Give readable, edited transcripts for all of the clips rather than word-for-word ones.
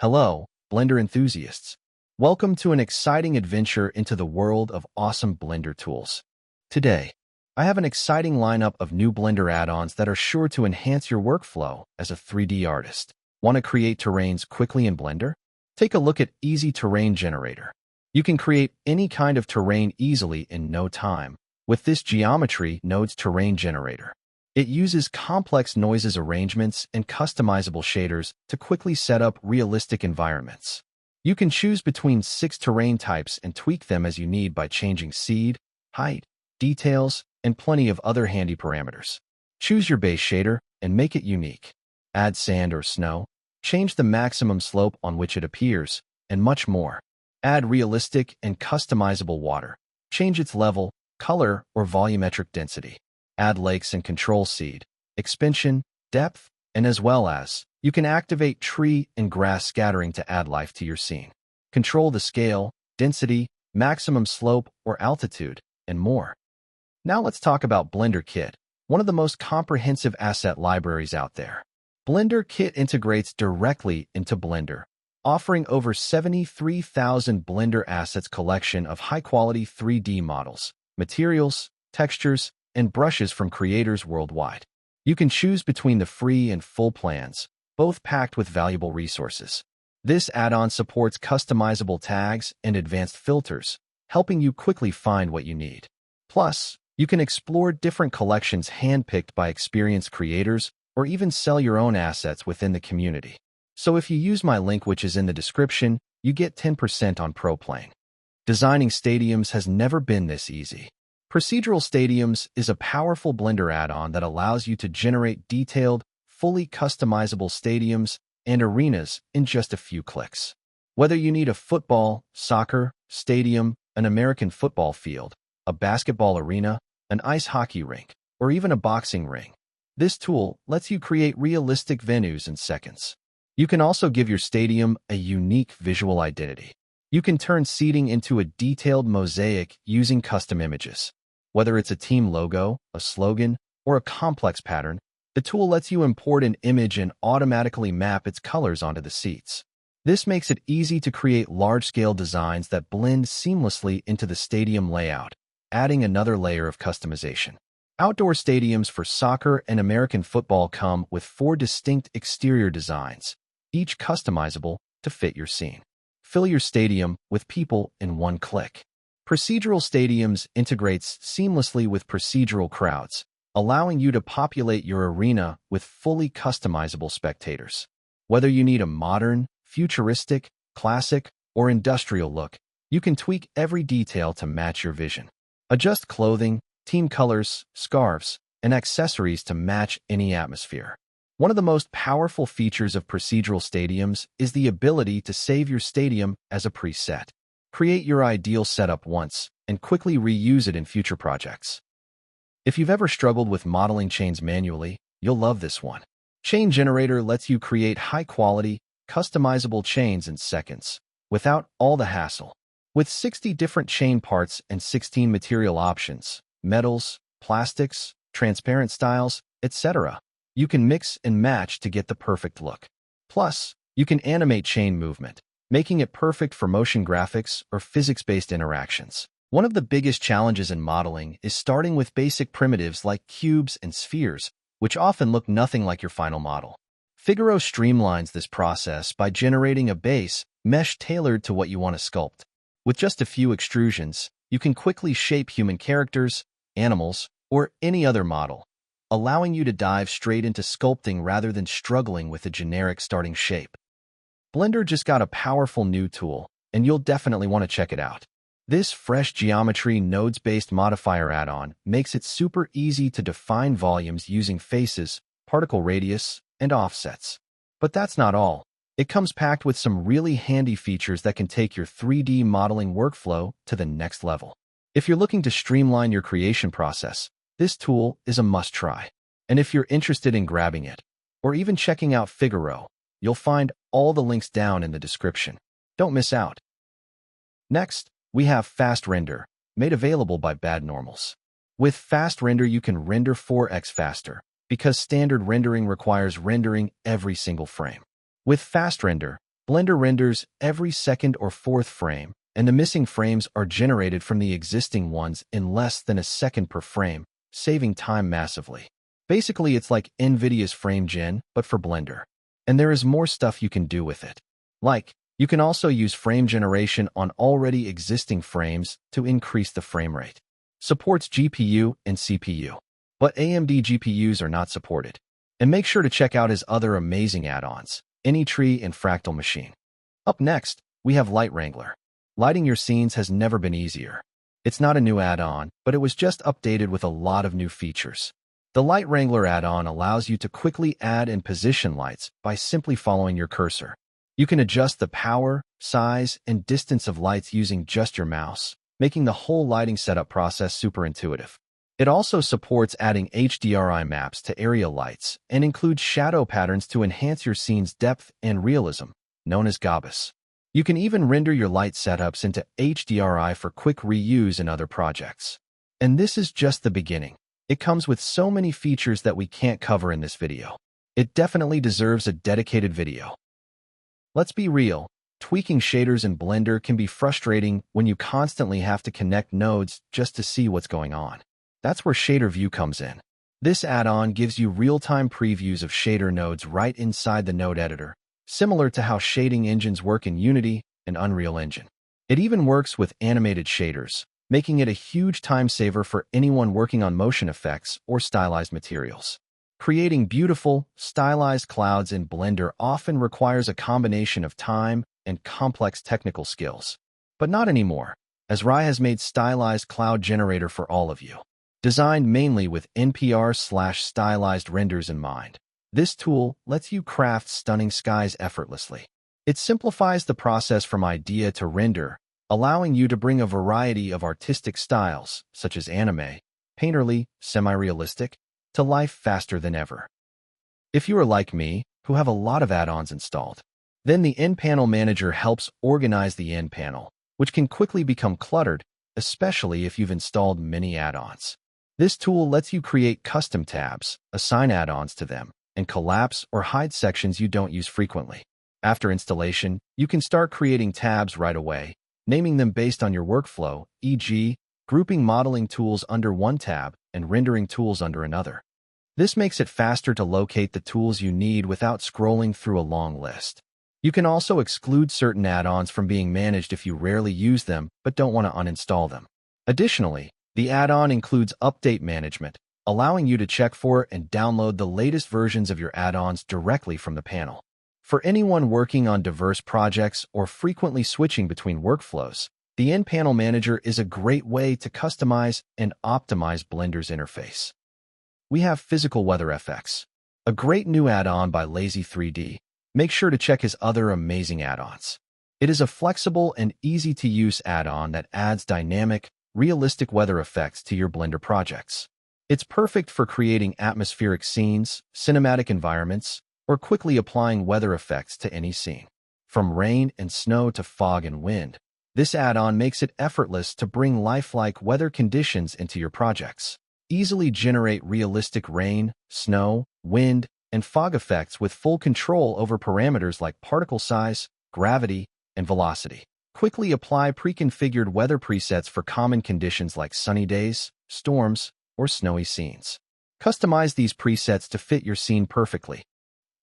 Hello, Blender enthusiasts. Welcome to an exciting adventure into the world of awesome Blender tools. Today, I have an exciting lineup of new Blender add-ons that are sure to enhance your workflow as a 3D artist. Want to create terrains quickly in Blender? Take a look at Easy Terrain Generator. You can create any kind of terrain easily in no time with this Geometry Nodes Terrain Generator. It uses complex noises arrangements and customizable shaders to quickly set up realistic environments. You can choose between 6 terrain types and tweak them as you need by changing seed, height, details, and plenty of other handy parameters. Choose your base shader and make it unique. Add sand or snow, change the maximum slope on which it appears, and much more. Add realistic and customizable water. Change its level, color, or volumetric density. Add lakes and control seed, expansion, depth, and as well as, you can activate tree and grass scattering to add life to your scene. Control the scale, density, maximum slope or altitude, and more. Now let's talk about BlenderKit, one of the most comprehensive asset libraries out there. BlenderKit integrates directly into Blender, offering over 73,000 Blender assets collection of high-quality 3D models, materials, textures, and brushes from creators worldwide. You can choose between the free and full plans, both packed with valuable resources. This add-on supports customizable tags and advanced filters, helping you quickly find what you need. Plus, you can explore different collections handpicked by experienced creators or even sell your own assets within the community. So if you use my link, which is in the description, you get 10% on ProPlane. Designing stadiums has never been this easy. Procedural Stadiums is a powerful Blender add-on that allows you to generate detailed, fully customizable stadiums and arenas in just a few clicks. Whether you need a football, soccer, stadium, an American football field, a basketball arena, an ice hockey rink, or even a boxing ring, this tool lets you create realistic venues in seconds. You can also give your stadium a unique visual identity. You can turn seating into a detailed mosaic using custom images. Whether it's a team logo, a slogan, or a complex pattern, the tool lets you import an image and automatically map its colors onto the seats. This makes it easy to create large-scale designs that blend seamlessly into the stadium layout, adding another layer of customization. Outdoor stadiums for soccer and American football come with 4 distinct exterior designs, each customizable to fit your scene. Fill your stadium with people in one click. Procedural Stadiums integrates seamlessly with procedural crowds, allowing you to populate your arena with fully customizable spectators. Whether you need a modern, futuristic, classic, or industrial look, you can tweak every detail to match your vision. Adjust clothing, team colors, scarves, and accessories to match any atmosphere. One of the most powerful features of Procedural Stadiums is the ability to save your stadium as a preset. Create your ideal setup once and quickly reuse it in future projects. If you've ever struggled with modeling chains manually, you'll love this one. Chain Generator lets you create high-quality, customizable chains in seconds, without all the hassle. With 60 different chain parts and 16 material options, metals, plastics, transparent styles, etc., you can mix and match to get the perfect look. Plus, you can animate chain movement, making it perfect for motion graphics or physics-based interactions. One of the biggest challenges in modeling is starting with basic primitives like cubes and spheres, which often look nothing like your final model. Figaro streamlines this process by generating a base mesh tailored to what you want to sculpt. With just a few extrusions, you can quickly shape human characters, animals, or any other model, allowing you to dive straight into sculpting rather than struggling with a generic starting shape. Blender just got a powerful new tool, and you'll definitely want to check it out. This fresh geometry nodes-based modifier add-on makes it super easy to define volumes using faces, particle radius, and offsets. But that's not all. It comes packed with some really handy features that can take your 3D modeling workflow to the next level. If you're looking to streamline your creation process, this tool is a must-try. And if you're interested in grabbing it, or even checking out Figaro, you'll find all the links down in the description. Don't miss out. Next, we have Fastrender, made available by Bad Normals. With Fastrender, you can render 4x faster, because standard rendering requires rendering every single frame. With Fastrender, Blender renders every second or fourth frame, and the missing frames are generated from the existing ones in less than a second per frame, saving time massively. Basically, it's like NVIDIA's frame gen, but for Blender. And there is more stuff you can do with it. Like, you can also use frame generation on already existing frames to increase the frame rate. Supports GPU and CPU, but AMD GPUs are not supported. And make sure to check out his other amazing add-ons, AnyTree and Fractal Machine. Up next, we have Light Wrangler. Lighting your scenes has never been easier. It's not a new add-on, but it was just updated with a lot of new features. The Light Wrangler add-on allows you to quickly add and position lights by simply following your cursor. You can adjust the power, size, and distance of lights using just your mouse, making the whole lighting setup process super intuitive. It also supports adding HDRI maps to area lights and includes shadow patterns to enhance your scene's depth and realism, known as gobas. You can even render your light setups into HDRI for quick reuse in other projects. And this is just the beginning. It comes with so many features that we can't cover in this video. It definitely deserves a dedicated video. Let's be real, tweaking shaders in Blender can be frustrating when you constantly have to connect nodes just to see what's going on. That's where Shader View comes in. This add-on gives you real-time previews of shader nodes right inside the node editor, similar to how shading engines work in Unity and Unreal Engine. It even works with animated shaders, making it a huge time saver for anyone working on motion effects or stylized materials. Creating beautiful, stylized clouds in Blender often requires a combination of time and complex technical skills. But not anymore, as Rai has made Stylized Cloud Generator for all of you. Designed mainly with NPR/stylized renders in mind, this tool lets you craft stunning skies effortlessly. It simplifies the process from idea to render, allowing you to bring a variety of artistic styles, such as anime, painterly, semi-realistic, to life faster than ever. If you are like me, who have a lot of add-ons installed, then the End Panel Manager helps organize the end panel, which can quickly become cluttered, especially if you've installed many add-ons. This tool lets you create custom tabs, assign add-ons to them, and collapse or hide sections you don't use frequently. After installation, you can start creating tabs right away, naming them based on your workflow, e.g., grouping modeling tools under one tab and rendering tools under another. This makes it faster to locate the tools you need without scrolling through a long list. You can also exclude certain add-ons from being managed if you rarely use them but don't want to uninstall them. Additionally, the add-on includes update management, allowing you to check for and download the latest versions of your add-ons directly from the panel. For anyone working on diverse projects or frequently switching between workflows, the End Panel Manager is a great way to customize and optimize Blender's interface. We have Physical Weather FX, a great new add-on by Lazy3D. Make sure to check his other amazing add-ons. It is a flexible and easy-to-use add-on that adds dynamic, realistic weather effects to your Blender projects. It's perfect for creating atmospheric scenes, cinematic environments, or quickly applying weather effects to any scene. From rain and snow to fog and wind, this add-on makes it effortless to bring lifelike weather conditions into your projects. Easily generate realistic rain, snow, wind, and fog effects with full control over parameters like particle size, gravity, and velocity. Quickly apply pre-configured weather presets for common conditions like sunny days, storms, or snowy scenes. Customize these presets to fit your scene perfectly.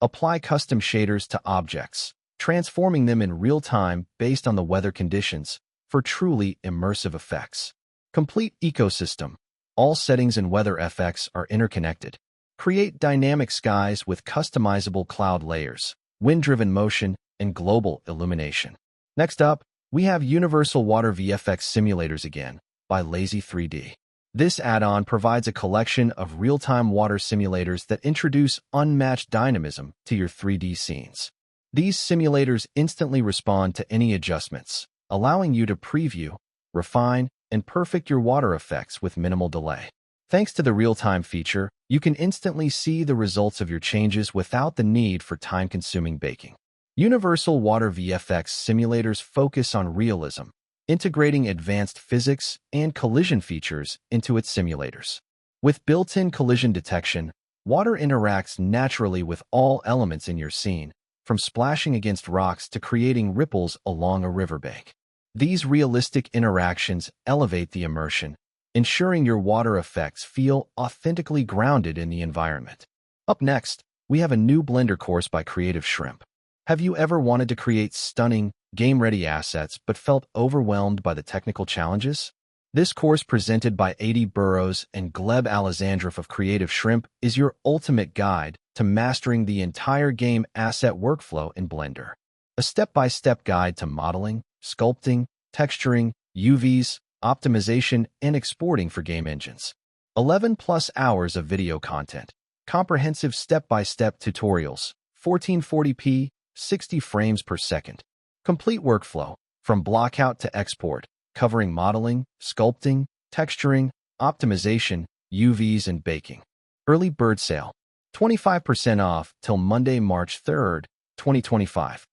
Apply custom shaders to objects, transforming them in real time based on the weather conditions for truly immersive effects. Complete ecosystem. All settings in Weather FX are interconnected. Create dynamic skies with customizable cloud layers, wind-driven motion, and global illumination. Next up, we have Universal Water VFX Simulators again by Lazy3D. This add-on provides a collection of real-time water simulators that introduce unmatched dynamism to your 3D scenes. These simulators instantly respond to any adjustments, allowing you to preview, refine, and perfect your water effects with minimal delay. Thanks to the real-time feature, you can instantly see the results of your changes without the need for time-consuming baking. Universal Water VFX simulators focus on realism, integrating advanced physics and collision features into its simulators. With built-in collision detection, water interacts naturally with all elements in your scene, from splashing against rocks to creating ripples along a riverbank. These realistic interactions elevate the immersion, ensuring your water effects feel authentically grounded in the environment. Up next, we have a new Blender course by Creative Shrimp. Have you ever wanted to create stunning, game-ready assets but felt overwhelmed by the technical challenges? This course, presented by Adi Burrows and Gleb Alexandrov of Creative Shrimp, is your ultimate guide to mastering the entire game asset workflow in Blender. A step-by-step guide to modeling, sculpting, texturing, UVs, optimization, and exporting for game engines. 11+ hours of video content, comprehensive step-by-step tutorials, 1440p, 60 frames per second. Complete workflow, from blockout to export, covering modeling, sculpting, texturing, optimization, UVs, and baking. Early bird sale, 25% off till Monday, March 3rd, 2025.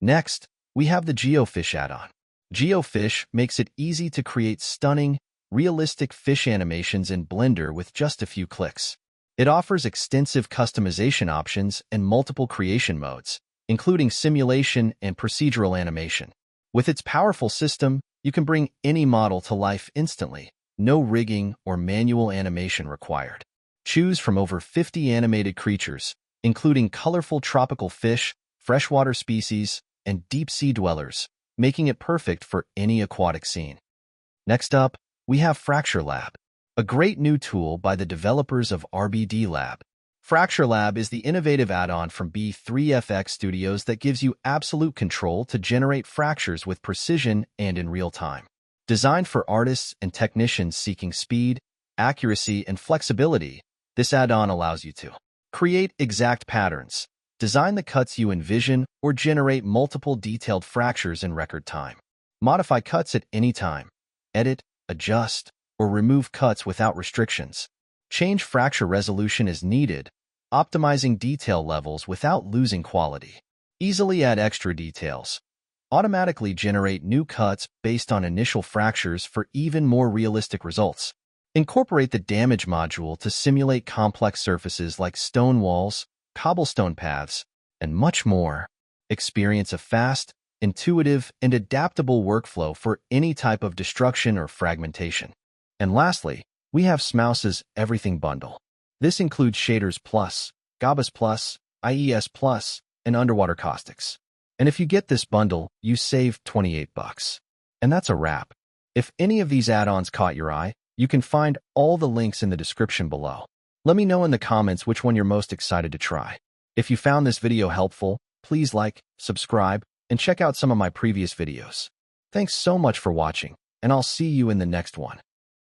Next, we have the Geo-Fish add-on. Geo-Fish makes it easy to create stunning, realistic fish animations in Blender with just a few clicks. It offers extensive customization options and multiple creation modes, including simulation and procedural animation. With its powerful system, you can bring any model to life instantly, no rigging or manual animation required. Choose from over 50 animated creatures, including colorful tropical fish, freshwater species, and deep-sea dwellers, making it perfect for any aquatic scene. Next up, we have Fracturelab, a great new tool by the developers of RBD Lab. Fracturelab is the innovative add-on from B3FX Studios that gives you absolute control to generate fractures with precision and in real time. Designed for artists and technicians seeking speed, accuracy, and flexibility, this add-on allows you to create exact patterns, design the cuts you envision, or generate multiple detailed fractures in record time. Modify cuts at any time, edit, adjust, or remove cuts without restrictions. Change fracture resolution as needed, optimizing detail levels without losing quality. Easily add extra details. Automatically generate new cuts based on initial fractures for even more realistic results. Incorporate the damage module to simulate complex surfaces like stone walls, cobblestone paths, and much more. Experience a fast, intuitive, and adaptable workflow for any type of destruction or fragmentation. And lastly, we have Smouse's Everything Bundle. This includes Shaders Plus, Gabas Plus, IES Plus, and Underwater Caustics. And if you get this bundle, you save $28. And that's a wrap. If any of these add-ons caught your eye, you can find all the links in the description below. Let me know in the comments which one you're most excited to try. If you found this video helpful, please like, subscribe, and check out some of my previous videos. Thanks so much for watching, and I'll see you in the next one.